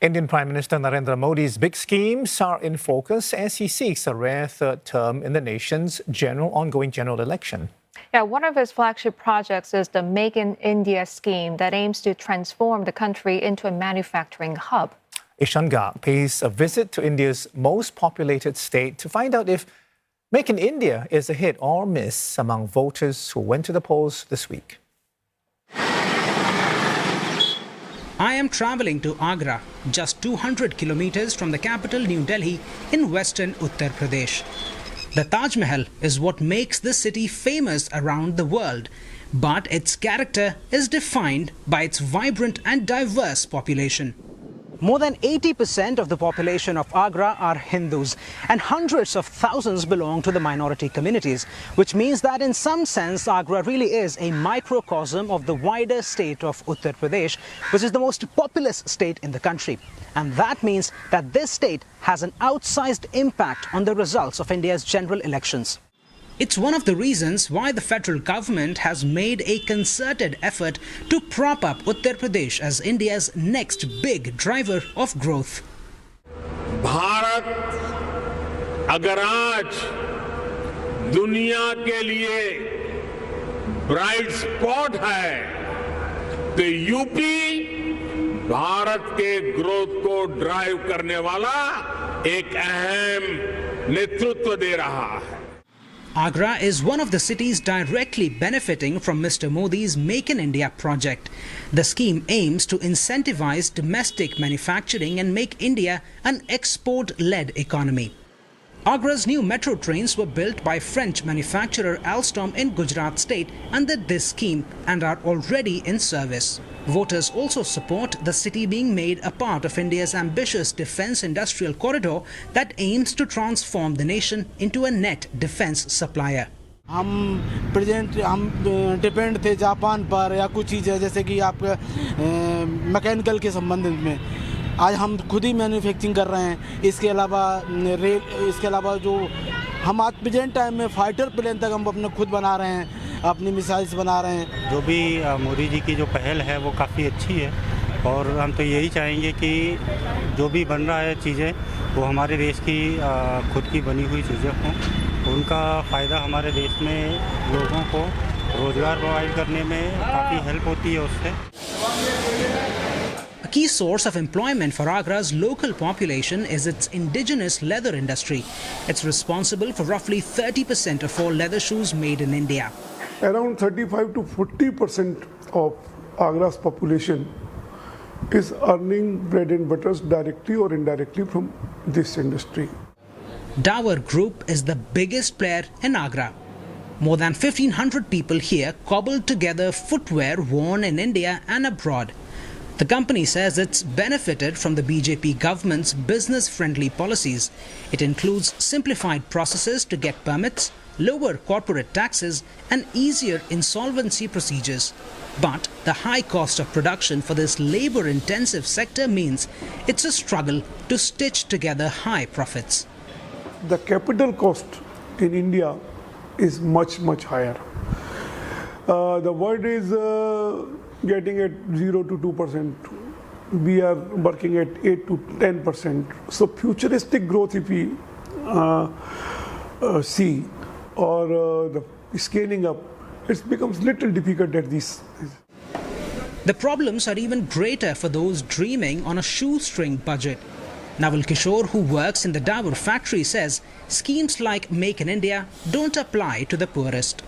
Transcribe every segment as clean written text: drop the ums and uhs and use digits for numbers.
Indian Prime Minister Narendra Modi's big schemes are in focus as he seeks a rare third term in the nation's ongoing general election. Yeah, one of his flagship projects is the Make in India scheme that aims to transform the country into a manufacturing hub. Ishan Garg pays a visit to India's most populated state to find out if Make in India is a hit or miss among voters who went to the polls this week. I am travelling to Agra, just 200 kilometers from the capital New Delhi in western Uttar Pradesh. The Taj Mahal is what makes the city famous around the world, but its character is defined by its vibrant and diverse population. More than 80% of the population of Agra are Hindus, and hundreds of thousands belong to the minority communities, which means that in some sense Agra really is a microcosm of the wider state of Uttar Pradesh, which is the most populous state in the country. And that means that this state has an outsized impact on the results of India's general elections. It's one of the reasons why the federal government has made a concerted effort to prop up Uttar Pradesh as India's next big driver of growth. Bharat अगर आज दुनिया के लिए bright spot है तो UP Bharat के growth को drive करने वाला एक अहम नेतृत्व दे रहा है. Agra is one of the cities directly benefiting from Mr. Modi's Make in India project. The scheme aims to incentivize domestic manufacturing and make India an export-led economy. Agra's new metro trains were built by French manufacturer Alstom in Gujarat state under this scheme and are already in service. Voters also support the city being made a part of India's ambitious defence industrial corridor that aims to transform the nation into a net defence supplier. हम depend थे Japan पर या कुछ चीज़ें जैसे कि आप mechanical के संबंधित में आज हम खुद ही मैन्युफैक्चरिंग कर रहे हैं. इसके अलावा जो हम आज प्रेजेंट टाइम में फाइटर प्लेन तक हम अपने खुद बना रहे हैं, अपनी मिसाइल्स बना रहे हैं. जो भी मोदी जी की जो पहल है वो काफ़ी अच्छी है और हम तो यही चाहेंगे कि जो भी बन रहा है चीज़ें वो हमारे देश की खुद की बनी हुई चीज़ें हों. उनका फ़ायदा हमारे देश में लोगों को रोज़गार प्रोवाइड करने में काफ़ी हेल्प होती है उससे. A key source of employment for Agra's local population is its indigenous leather industry. It's responsible for roughly 30% of all leather shoes made in India. Around 35 to 40% of Agra's population is earning bread and butters directly or indirectly from this industry. Dower Group is the biggest player in Agra. More than 1,500 people here cobbled together footwear worn in India and abroad. The company says it's benefited from the BJP government's business-friendly policies. It includes simplified processes to get permits, lower corporate taxes and easier insolvency procedures. But the high cost of production for this labour-intensive sector means it's a struggle to stitch together high profits. The capital cost in India is much higher. The world is getting at 0 to 2%. We are working at 8 to 10%. So futuristic growth if we see or the scaling up, it becomes little difficult at this. The problems are even greater for those dreaming on a shoestring budget. Naval Kishore, who works in the Dower factory, says schemes like Make in India don't apply to the poorest.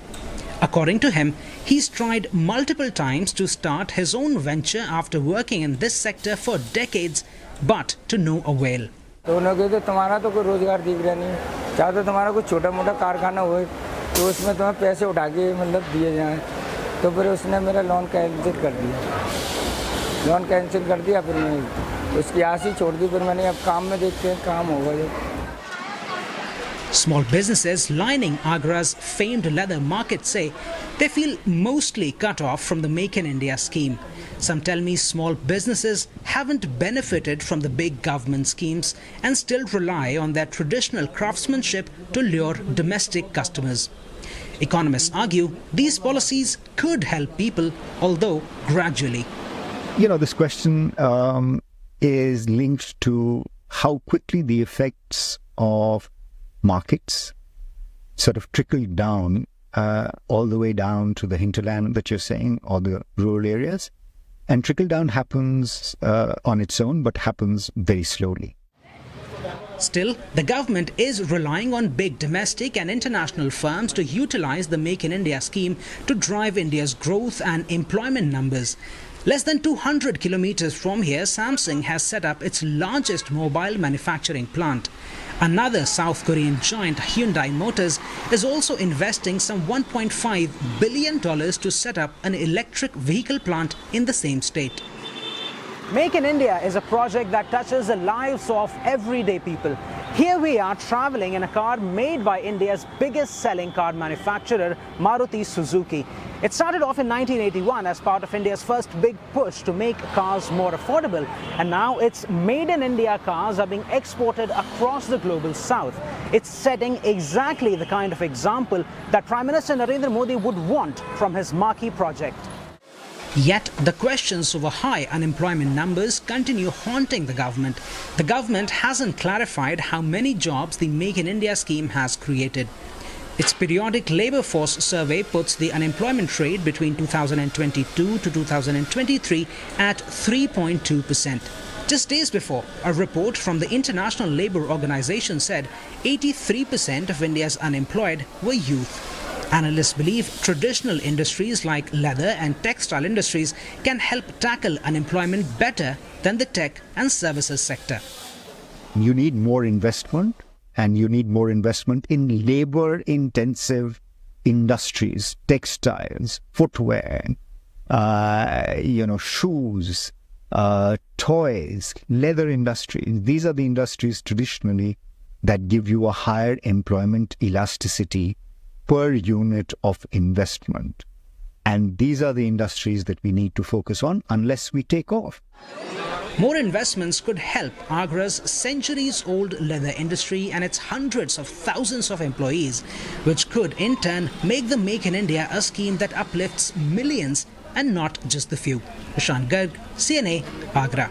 According to him, he's tried multiple times to start his own venture after working in this sector for decades, but to no avail. तो उन्होंने कहा तो तुम्हारा तो कोई रोजगार दिख रहा नहीं, चाहे तो तुम्हारा कोई छोटा मोटा कारखाना हो तो उसमें तुम्हें पैसे उठा के मतलब दिए जाएं. तो फिर उसने मेरा लोन कैंसिल कर दिया. फिर मैं उसकी आस ही छोड़ दी. फिर मैंने अब काम में देखते हैं काम होगा जो. Small businesses lining Agra's famed leather market say they feel mostly cut off from the Make in India scheme. Some tell me small businesses haven't benefited from the big government schemes and still rely on their traditional craftsmanship to lure domestic customers. Economists argue these policies could help people, although gradually. This question is linked to how quickly the effects of markets sort of trickle down all the way down to the hinterland that you're saying, or the rural areas. And trickle down happens on its own, but happens very slowly. Still, the government is relying on big domestic and international firms to utilize the Make in India scheme to drive India's growth and employment numbers. Less than 200 kilometers from here, Samsung has set up its largest mobile manufacturing plant. Another South Korean giant, Hyundai Motors, is also investing some $1.5 billion to set up an electric vehicle plant in the same state. Make in India is a project that touches the lives of everyday people. Here we are traveling in a car made by India's biggest selling car manufacturer, Maruti Suzuki. It started off in 1981 as part of India's first big push to make cars more affordable. And now its made in India cars are being exported across the global south. It's setting exactly the kind of example that Prime Minister Narendra Modi would want from his marquee project. Yet the questions over high unemployment numbers continue haunting the government. The government hasn't clarified how many jobs the Make in India scheme has created. Its periodic labour force survey puts the unemployment rate between 2022 to 2023 at 3.2%. Just days before, a report from the International Labour Organization said 83% of India's unemployed were youth. Analysts believe traditional industries like leather and textile industries can help tackle unemployment better than the tech and services sector. You need more investment, and you need more investment in labor-intensive industries, textiles, footwear, shoes, toys, leather industries. These are the industries traditionally that give you a higher employment elasticity per unit of investment. And these are the industries that we need to focus on unless we take off. More investments could help Agra's centuries-old leather industry and its hundreds of thousands of employees, which could in turn make the Make in India a scheme that uplifts millions and not just the few. Ishan, Garg, CNA, Agra.